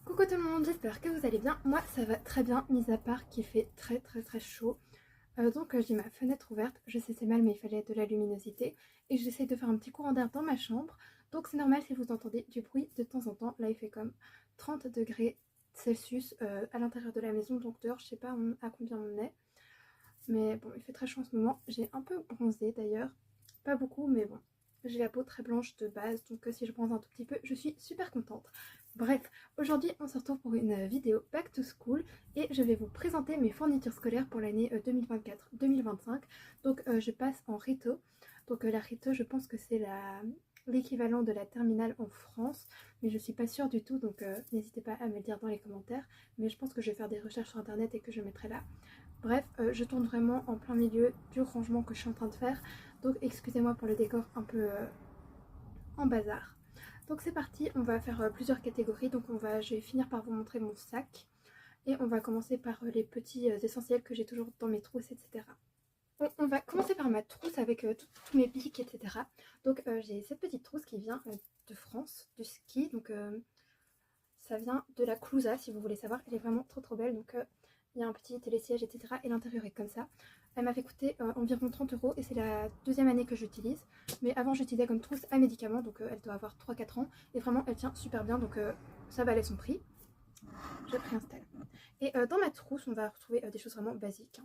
Coucou tout le monde, j'espère que vous allez bien. Moi ça va très bien, mis à part qu'il fait très chaud. Donc j'ai ma fenêtre ouverte, je sais c'est mal mais il fallait de la luminosité. Et j'essaie de faire un petit courant d'air dans ma chambre. Donc c'est normal si vous entendez du bruit de temps en temps. Là il fait comme 30 degrés Celsius à l'intérieur de la maison. Donc dehors je sais pas à combien on est. Mais bon il fait très chaud en ce moment. J'ai un peu bronzé d'ailleurs, pas beaucoup mais bon. J'ai la peau très blanche de base, donc si je bronze un tout petit peu, je suis super contente. Bref, aujourd'hui on se retrouve pour une vidéo Back to School et je vais vous présenter mes fournitures scolaires pour l'année 2024-2025. Donc je passe en Rito. Donc la Rito, je pense que c'est l'équivalent de la terminale en France, mais je suis pas sûre du tout, donc n'hésitez pas à me le dire dans les commentaires. Mais je pense que je vais faire des recherches sur internet et que je mettrai là. Bref, je tourne vraiment en plein milieu du rangement que je suis en train de faire. Donc excusez-moi pour le décor un peu en bazar. Donc c'est parti, on va faire plusieurs catégories. Donc je vais finir par vous montrer mon sac. Et on va commencer par les petits essentiels que j'ai toujours dans mes trousses, etc. On va commencer par ma trousse avec tous mes bics, etc. Donc j'ai cette petite trousse qui vient de France, du ski. Donc ça vient de la Clousa si vous voulez savoir. Elle est vraiment trop belle. Donc il y a un petit télésiège, etc. Et l'intérieur est comme ça. Elle m'avait coûté environ 30 € et c'est la deuxième année que j'utilise. Mais avant j'utilisais comme trousse à médicaments, donc elle doit avoir 3-4 ans. Et vraiment elle tient super bien, donc ça valait son prix. Je préinstalle. Et dans ma trousse on va retrouver des choses vraiment basiques.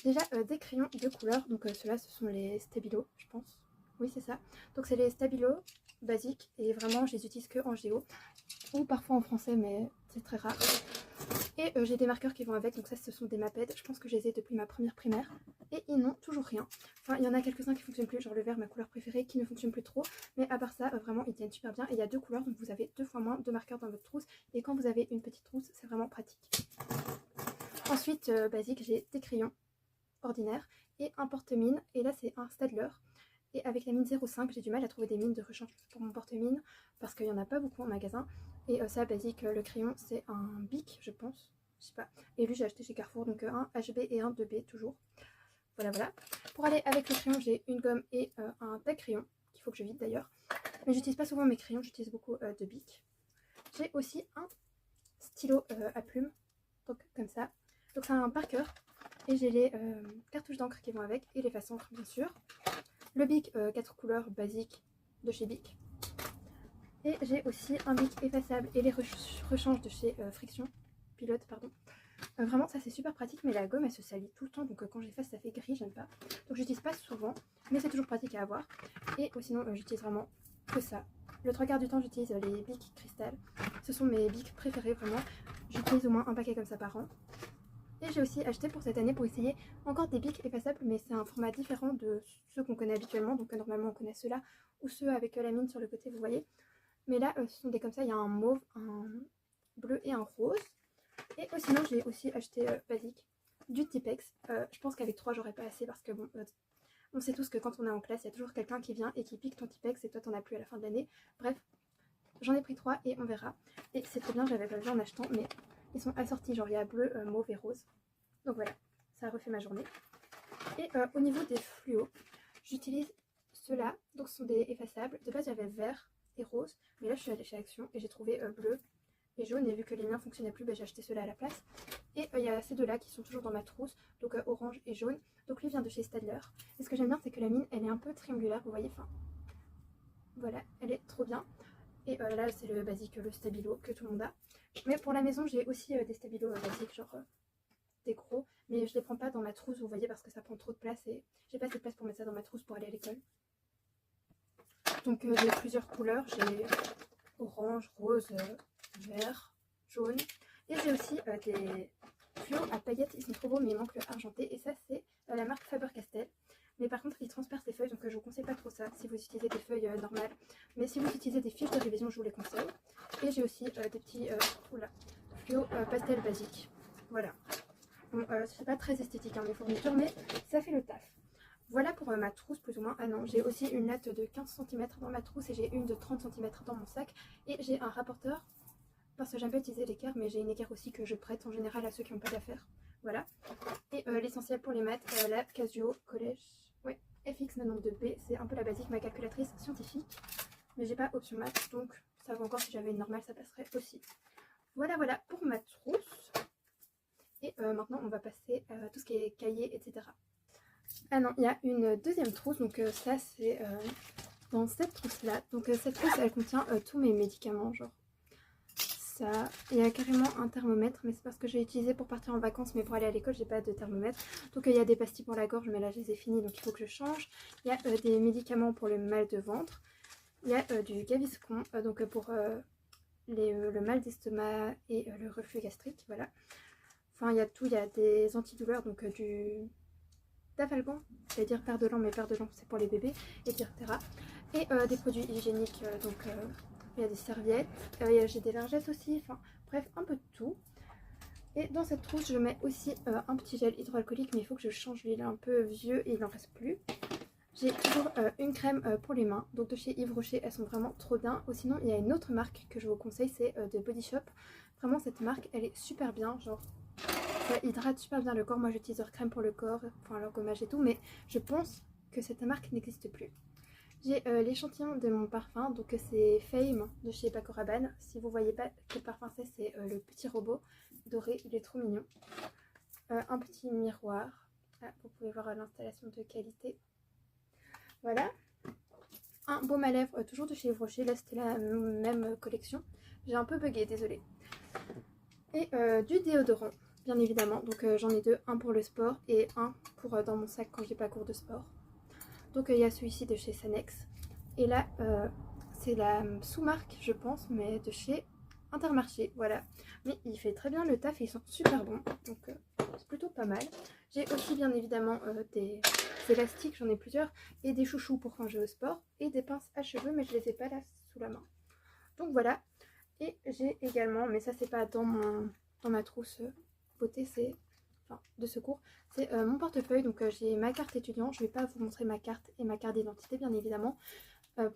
Déjà des crayons de couleur, donc ceux-là ce sont les Stabilo je pense. Oui c'est ça. Donc c'est les Stabilo basiques et vraiment je les utilise que en géo. Ou parfois en français mais c'est très rare. Et j'ai des marqueurs qui vont avec, donc ça ce sont des Maped, je pense que je les ai depuis ma première primaire. Et ils n'ont toujours rien. Enfin il y en a quelques-uns qui ne fonctionnent plus, genre le vert, ma couleur préférée, qui ne fonctionne plus trop. Mais à part ça, vraiment ils tiennent super bien. Et il y a deux couleurs, donc vous avez 2 fois moins de marqueurs dans votre trousse. Et quand vous avez une petite trousse, c'est vraiment pratique. Ensuite, basique, j'ai des crayons ordinaires et un porte-mine. Et là c'est un Staedtler. Et avec la mine 0,5, j'ai du mal à trouver des mines de rechange pour mon porte-mine parce qu'il n'y en a pas beaucoup en magasin. Et ça, basique, le crayon, c'est un Bic, je pense. Je sais pas. Et lui, j'ai acheté chez Carrefour, donc un HB et un 2B, toujours. Voilà. Pour aller avec le crayon, j'ai une gomme et un tac crayon, qu'il faut que je vide d'ailleurs. Mais j'utilise pas souvent mes crayons, j'utilise beaucoup de Bic. J'ai aussi un stylo à plumes, donc comme ça. Donc c'est un Parker. Et j'ai les cartouches d'encre qui vont avec et les faces encre, bien sûr. Le bic 4 couleurs basique de chez Bic. Et j'ai aussi un bic effaçable et les rechanges de chez Friction. Pilote, pardon. Vraiment, ça c'est super pratique, mais la gomme elle se salit tout le temps. Donc quand j'efface, ça fait gris, j'aime pas. Donc j'utilise pas souvent, mais c'est toujours pratique à avoir. Et sinon, j'utilise vraiment que ça. Le 3/4 du temps, j'utilise les bics cristal. Ce sont mes bics préférés, vraiment. J'utilise au moins un paquet comme ça par an. Et j'ai aussi acheté pour cette année pour essayer encore des bics effaçables, mais c'est un format différent de ceux qu'on connaît habituellement. Donc normalement on connaît ceux-là ou ceux avec la mine sur le côté, vous voyez. Mais là ce sont des comme ça, il y a un mauve, un bleu et un rose. Et sinon j'ai aussi acheté basique du Tipex. Je pense qu'avec 3 j'aurais pas assez parce que bon, on sait tous que quand on est en classe il y a toujours quelqu'un qui vient et qui pique ton Tipex et toi t'en as plus à la fin de l'année. Bref, j'en ai pris 3 et on verra. Et c'est très bien, j'avais pas vu en achetant, mais ils sont assortis, genre il y a bleu, mauve et rose. Donc voilà, ça a refait ma journée. Et au niveau des fluos, j'utilise ceux-là. Donc ce sont des effaçables. De base j'avais vert et rose, mais là je suis allée chez Action et j'ai trouvé bleu et jaune. Et vu que les miens fonctionnaient plus, j'ai acheté ceux-là à la place. Et il y a ces deux-là qui sont toujours dans ma trousse, donc orange et jaune. Donc lui vient de chez Staedtler. Et ce que j'aime bien, c'est que la mine, elle est un peu triangulaire, vous voyez. Enfin, voilà, elle est trop bien. Et là c'est le basique, le stabilo que tout le monde a. Mais pour la maison j'ai aussi des stabilos basiques, genre des gros, mais je les prends pas dans ma trousse, vous voyez, parce que ça prend trop de place et j'ai pas assez de place pour mettre ça dans ma trousse pour aller à l'école. Donc j'ai plusieurs couleurs, j'ai orange, rose, vert, jaune. Et j'ai aussi des fluos à paillettes, ils sont trop beaux mais il manque le argenté. Et ça c'est la marque Faber-Castell. Mais par contre ils transpercent les feuilles, donc je vous conseille pas trop ça si vous utilisez des feuilles normales. Mais si vous utilisez des fiches de révision, je vous les conseille. Et j'ai aussi des petits fluos pastel basiques. Voilà. Bon, c'est pas très esthétique mes fournitures, mais ça fait le taf. Voilà pour ma trousse plus ou moins. Ah non, j'ai aussi une latte de 15 cm dans ma trousse et j'ai une de 30 cm dans mon sac. Et j'ai un rapporteur, parce que j'aime pas utiliser l'équerre, mais j'ai une équerre aussi que je prête en général à ceux qui n'ont pas d'affaires. Voilà. Et l'essentiel pour les maths, la Casio collège. Ouais, FX92B, c'est un peu la basique, ma calculatrice scientifique. Mais j'ai pas option maths, donc ça va encore, si j'avais une normale ça passerait aussi. Voilà pour ma trousse. Et maintenant on va passer à tout ce qui est cahier, etc. Ah non, il y a une deuxième trousse, donc ça c'est dans cette trousse là. Donc cette trousse elle contient tous mes médicaments, genre ça. Il y a carrément un thermomètre, mais c'est parce que j'ai utilisé pour partir en vacances, mais pour aller à l'école j'ai pas de thermomètre. Donc il y a des pastilles pour la gorge, mais là je les ai finies, donc il faut que je change. Il y a des médicaments pour le mal de ventre. Il y a du Gaviscon, donc pour le mal d'estomac et le reflux gastrique, voilà. Enfin il y a tout, il y a des antidouleurs, donc du Dafalgan, c'est-à-dire fer de lampe, mais fer de lampe c'est pour les bébés, etc. Et des produits hygiéniques, donc il y a des serviettes, j'ai des lingettes aussi, enfin bref, un peu de tout. Et dans cette trousse, je mets aussi un petit gel hydroalcoolique, mais il faut que je change, lui il est un peu vieux et il n'en reste plus. J'ai toujours une crème pour les mains, donc de chez Yves Rocher, elles sont vraiment trop bien. Ou sinon, il y a une autre marque que je vous conseille, c'est de Body Shop. Vraiment, cette marque, elle est super bien, genre ça hydrate super bien le corps. Moi j'utilise leur crème pour le corps, enfin leur gommage et tout, mais je pense que cette marque n'existe plus. J'ai l'échantillon de mon parfum, donc c'est Fame de chez Paco Rabanne. Si vous voyez pas quel parfum c'est le petit robot doré, il est trop mignon. Un petit miroir, ah, vous pouvez voir l'installation de qualité. Voilà. Un baume à lèvres, toujours de chez Yves Rocher, là c'était la même collection. J'ai un peu bugué, désolée. Et du déodorant, bien évidemment, donc j'en ai deux, un pour le sport et un pour dans mon sac quand j'ai pas cours de sport. Donc il y a celui-ci de chez Sanex. Et là, c'est la sous-marque, je pense, mais de chez Intermarché, voilà. Mais il fait très bien le taf et ils sont super bons, donc c'est plutôt pas mal. J'ai aussi bien évidemment des élastiques, j'en ai plusieurs, et des chouchous pour quand je vais au sport, et des pinces à cheveux, mais je les ai pas là sous la main. Donc voilà. Et j'ai également, mais ça c'est pas dans ma trousse beauté, c'est enfin de secours, c'est mon portefeuille. Donc j'ai ma carte étudiant, je vais pas vous montrer ma carte et ma carte d'identité bien évidemment,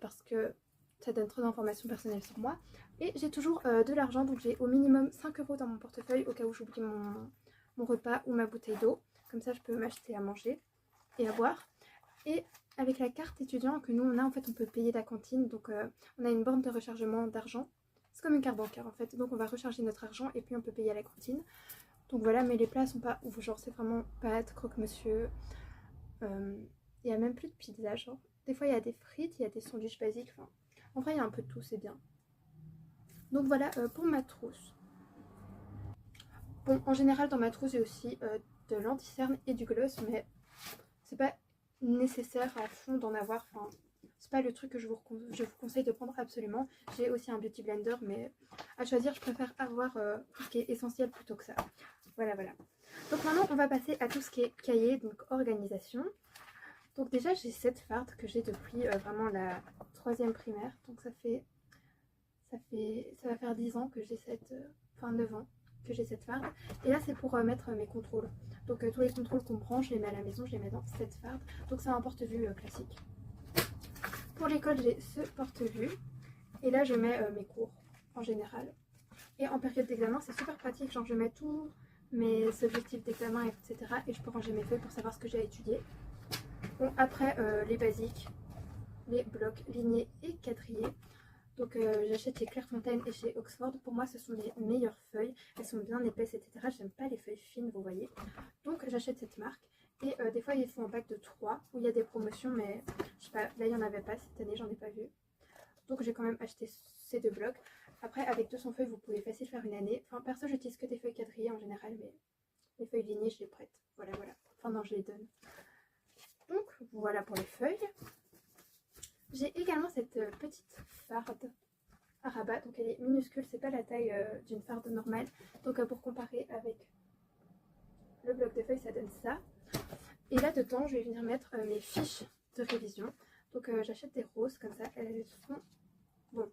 parce que ça donne trop d'informations personnelles sur moi. Et j'ai toujours de l'argent, donc j'ai au minimum 5 € dans mon portefeuille au cas où j'oublie mon repas ou ma bouteille d'eau. Comme ça je peux m'acheter à manger et à boire. Et avec la carte étudiant que nous on a, en fait on peut payer la cantine, donc on a une borne de rechargement d'argent. C'est comme une carte bancaire en fait, donc on va recharger notre argent et puis on peut payer à la cantine. Donc voilà, mais les plats sont pas ouf, genre c'est vraiment pâtes, croque-monsieur. Il y a même plus de pizza, genre. Des fois il y a des frites, il y a des sandwichs basiques, enfin en vrai il y a un peu de tout, c'est bien. Donc voilà pour ma trousse. Bon, en général dans ma trousse j'ai aussi de l'anti-cerne et du gloss, mais c'est pas nécessaire à fond d'en avoir, enfin c'est pas le truc que je vous conseille de prendre absolument. J'ai aussi un beauty blender, mais à choisir je préfère avoir tout ce qui est essentiel plutôt que ça. Voilà. Donc maintenant on va passer à tout ce qui est cahier, donc organisation. Donc déjà j'ai cette farde que j'ai depuis vraiment la 3e primaire, donc ça va faire 10 ans que j'ai cette, enfin 9 ans que j'ai cette farde. Et là c'est pour mettre mes contrôles. Donc tous les contrôles qu'on prend, je les mets à la maison, je les mets dans cette farde. Donc c'est un porte-vue classique. Pour l'école, j'ai ce porte-vue. Et là, je mets mes cours en général. Et en période d'examen, c'est super pratique. Genre, je mets tous mes objectifs d'examen, etc. Et je peux ranger mes feuilles pour savoir ce que j'ai à étudier. Bon, après, les basiques, les blocs lignés et quadrillés. Donc, j'achète chez Clairefontaine et chez Oxford. Pour moi, ce sont les meilleures feuilles. Elles sont bien épaisses, etc. J'aime pas les feuilles fines, vous voyez. Donc, j'achète cette marque. Et des fois ils font un pack de 3 où il y a des promotions, mais je sais pas, là il n'y en avait pas cette année, j'en ai pas vu. Donc j'ai quand même acheté ces 2 blocs. Après avec 200 feuilles vous pouvez facile faire une année. Enfin perso j'utilise que des feuilles quadrillées en général, mais les feuilles lignées je les prête. Voilà. Enfin non je les donne. Donc voilà pour les feuilles. J'ai également cette petite farde à rabat, donc elle est minuscule, c'est pas la taille d'une farde normale. Donc pour comparer avec le bloc de feuilles ça donne ça. Et là-dedans, je vais venir mettre mes fiches de révision. Donc j'achète des roses comme ça. Elles sont... Bon,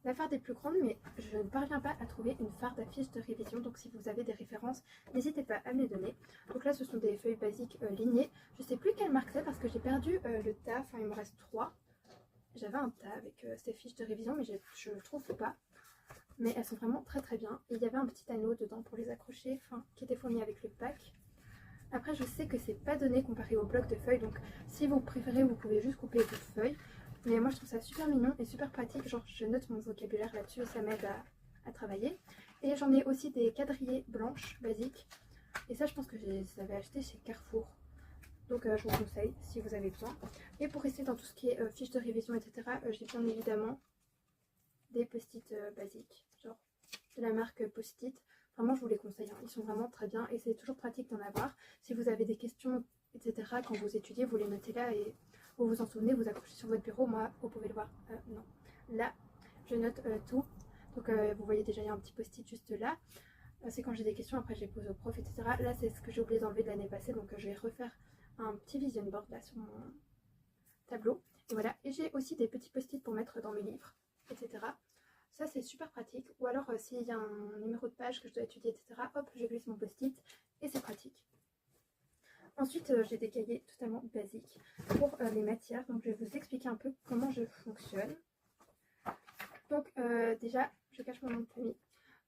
la farde est plus grande, mais je ne parviens pas à trouver une farde à fiches de révision. Donc si vous avez des références, n'hésitez pas à me les donner. Donc là, ce sont des feuilles basiques lignées. Je ne sais plus quelle marque c'est parce que j'ai perdu le tas. Enfin, il me reste 3. J'avais un tas avec ces fiches de révision, mais je ne trouve pas. Mais elles sont vraiment très très bien. Et il y avait un petit anneau dedans pour les accrocher, enfin, qui était fourni avec le pack. Après je sais que c'est pas donné comparé au bloc de feuilles, donc si vous préférez vous pouvez juste couper vos feuilles. Mais moi je trouve ça super mignon et super pratique, genre je note mon vocabulaire là-dessus, ça m'aide à travailler. Et j'en ai aussi des quadrillés blanches basiques. Et ça je pense que je les avais achetés chez Carrefour. Donc je vous conseille si vous avez besoin. Et pour rester dans tout ce qui est fiches de révision, etc., j'ai bien évidemment des post-it basiques, genre de la marque Post-it. Vraiment je vous les conseille, hein. Ils sont vraiment très bien et c'est toujours pratique d'en avoir. Si vous avez des questions, etc., quand vous étudiez, vous les notez là et vous vous en souvenez, vous accrochez sur votre bureau. Moi, vous pouvez le voir, non. Là, je note tout. Donc vous voyez déjà, il y a un petit post-it juste là. C'est quand j'ai des questions, après je les pose au prof, etc. Là, c'est ce que j'ai oublié d'enlever de l'année passée, donc je vais refaire un petit vision board là sur mon tableau. Et voilà, et j'ai aussi des petits post-it pour mettre dans mes livres, etc. Ça c'est super pratique. Ou alors s'il y a un numéro de page que je dois étudier, etc., hop, je glisse mon post-it et c'est pratique. Ensuite, j'ai des cahiers totalement basiques pour les matières. Donc je vais vous expliquer un peu comment je fonctionne. Donc déjà, je cache mon nom de famille.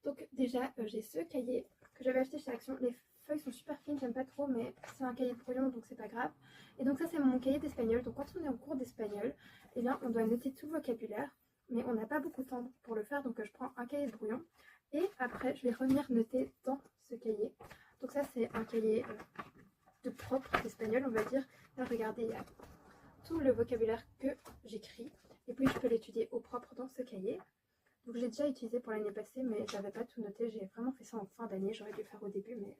Donc déjà, j'ai ce cahier que j'avais acheté chez Action. Les feuilles sont super fines, j'aime pas trop, mais c'est un cahier brouillon, donc c'est pas grave. Et donc ça, c'est mon cahier d'espagnol. Donc quand on est en cours d'espagnol, eh bien, on doit noter tout le vocabulaire, mais on n'a pas beaucoup de temps pour le faire, donc je prends un cahier brouillon. Et après, je vais revenir noter dans ce cahier. Donc ça, c'est un cahier de propre d'espagnol, on va dire. Là, regardez, il y a tout le vocabulaire que j'écris. Et puis, je peux l'étudier au propre dans ce cahier. Donc j'ai déjà utilisé pour l'année passée, mais j'avais pas tout noté. J'ai vraiment fait ça en fin d'année. J'aurais dû le faire au début, mais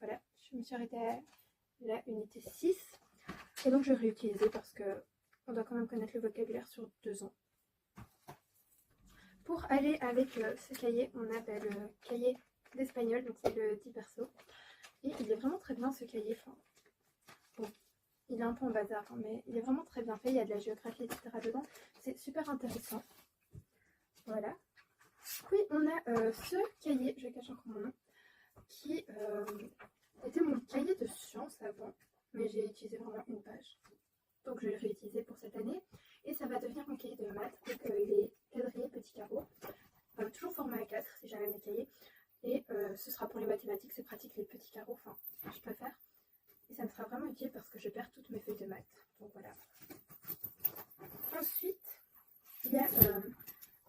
voilà. Je me suis arrêtée à la unité 6. Et donc je vais réutiliser parce que on doit quand même connaître le vocabulaire sur 2 ans. Pour aller avec ce cahier, on a le cahier d'espagnol, donc c'est le 10 perso. Et il est vraiment très bien ce cahier. Enfin, bon, il est un peu en bazar, hein, mais il est vraiment très bien fait. Il y a de la géographie, etc. dedans. C'est super intéressant. Voilà. Puis on a ce cahier, je cache encore mon nom, qui était mon cahier de sciences avant, mais j'ai utilisé vraiment une page. Donc je vais le réutiliser pour cette année. Et ça va devenir mon cahier de maths. Donc il est quadrillé, petit carreau. Toujours format A4 si jamais mes cahiers. Et ce sera pour les mathématiques, c'est pratique les petits carreaux, enfin je préfère. Et ça me sera vraiment utile parce que je perds toutes mes feuilles de maths. Donc voilà. Ensuite, il y a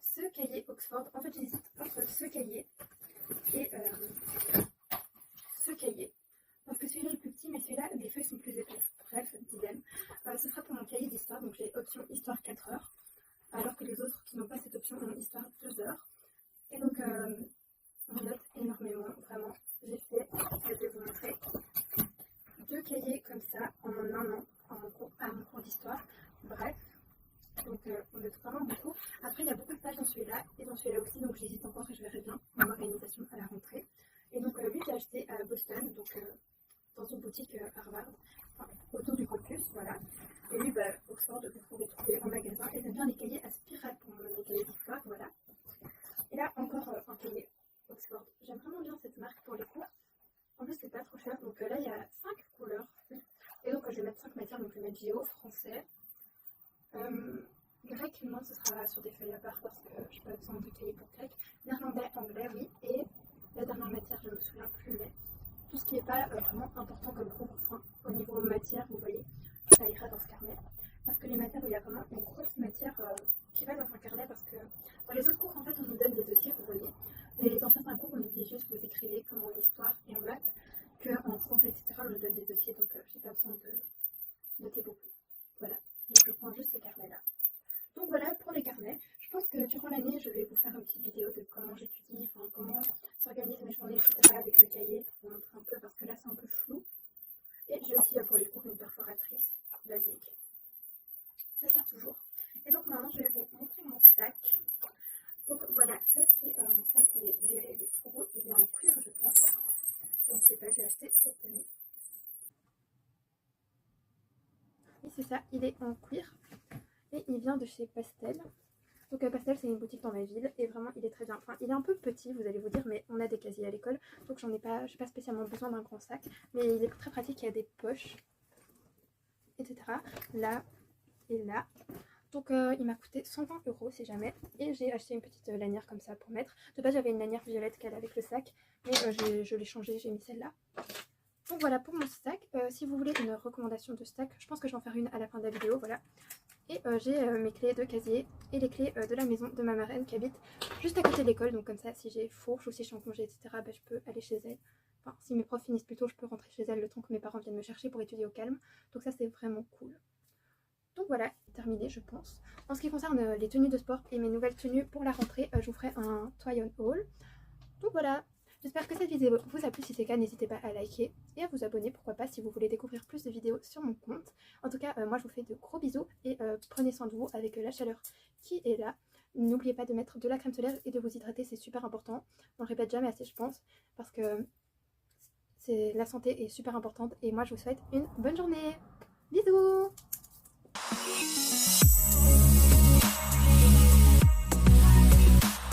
ce cahier Oxford. En fait, j'hésite entre ce cahier et ce cahier. Parce que celui-là est plus petit, mais celui-là, les feuilles sont plus épaisses. Bref, dilemme. Ce sera pour mon cahier d'histoire, donc j'ai option histoire 4 heures. Alors que les autres qui n'ont pas cette option ont histoire 2 heures. Et donc, on note énormément, vraiment. J'ai fait, je vais vous montrer, 2 cahiers comme ça en un an à mon cours d'histoire. Bref. Donc on note vraiment beaucoup. Après il y a beaucoup de pages dans celui-là et dans celui-là aussi, donc j'hésite encore et je verrai bien mon organisation à la rentrée. Et donc lui j'ai acheté à Boston, donc dans une boutique Harvard, enfin, autour du campus, voilà. Et lui Oxford, vous pouvez trouver en magasin. Et j'aime bien les cahiers à spirale pour mon cahier d'histoire, voilà. Et là encore un cahier Oxford. J'aime vraiment bien cette marque pour les cours. En plus c'est pas trop cher, donc là il y a 5 couleurs. Et donc je vais mettre 5 matières, donc je vais mettre géo, français. Grec, non, ce sera sur des feuilles à part parce que je n'ai pas besoin de cahier pour grec. Néerlandais, anglais, oui. Et la dernière matière, je ne me souviens plus, mais tout ce qui n'est pas vraiment important comme cours, enfin, au niveau matière, vous voyez, ça ira dans ce carnet. Parce que les matières où il y a vraiment une grosse matière qui va dans un carnet, parce que dans les autres cours, en fait, on nous donne des dossiers, vous voyez. Mais dans certains cours, on nous dit juste vous écrivez comme en histoire et en maths, qu'en français, etc., on nous donne des dossiers, donc j'ai pas besoin de noter beaucoup. Voilà. Donc je prends juste ces carnets-là. Donc voilà pour les carnets. Je pense que durant l'année, je vais vous faire une petite vidéo de comment j'étudie, enfin comment s'organisent mes journées, etc. avec le cahier pour vous montrer un peu parce que là c'est un peu flou. Et j'ai aussi pour les cours une perforatrice basique. Ça sert toujours. Et donc maintenant je vais vous montrer mon sac. Donc voilà, ça c'est mon sac, il est violet, il est trop beau, il est en cuir je pense. Je ne sais pas, j'ai acheté cette année. Oui c'est ça, il est en cuir. Et il vient de chez Pastel. Donc Pastel c'est une boutique dans ma ville et vraiment il est très bien. Enfin il est un peu petit vous allez vous dire mais on a des casiers à l'école donc je n'ai pas spécialement besoin d'un grand sac. Mais il est très pratique, il y a des poches etc. Là et là. Donc il m'a coûté 120 € si jamais. Et j'ai acheté une petite lanière comme ça pour mettre. De base j'avais une lanière violette qu'elle avec le sac. Mais je l'ai changée, j'ai mis celle-là. Donc voilà pour mon stack. Si vous voulez une recommandation de stack, je pense que je vais en faire une à la fin de la vidéo, voilà. Et j'ai mes clés de casier et les clés de la maison de ma marraine qui habite juste à côté de l'école. Donc comme ça, si j'ai fourche ou si je suis en congé, etc., bah, je peux aller chez elle. Enfin, si mes profs finissent plus tôt, je peux rentrer chez elle le temps que mes parents viennent me chercher pour étudier au calme. Donc ça, c'est vraiment cool. Donc voilà, terminé je pense. En ce qui concerne les tenues de sport et mes nouvelles tenues pour la rentrée, je vous ferai un try on haul. Donc voilà, j'espère que cette vidéo vous a plu. Si c'est le cas, n'hésitez pas à liker et à vous abonner, pourquoi pas, si vous voulez découvrir plus de vidéos sur mon compte. En tout cas, moi je vous fais de gros bisous et prenez soin de vous avec la chaleur qui est là. N'oubliez pas de mettre de la crème solaire et de vous hydrater, c'est super important. On le répète jamais assez je pense, parce que la santé est super importante et moi je vous souhaite une bonne journée. Bisous!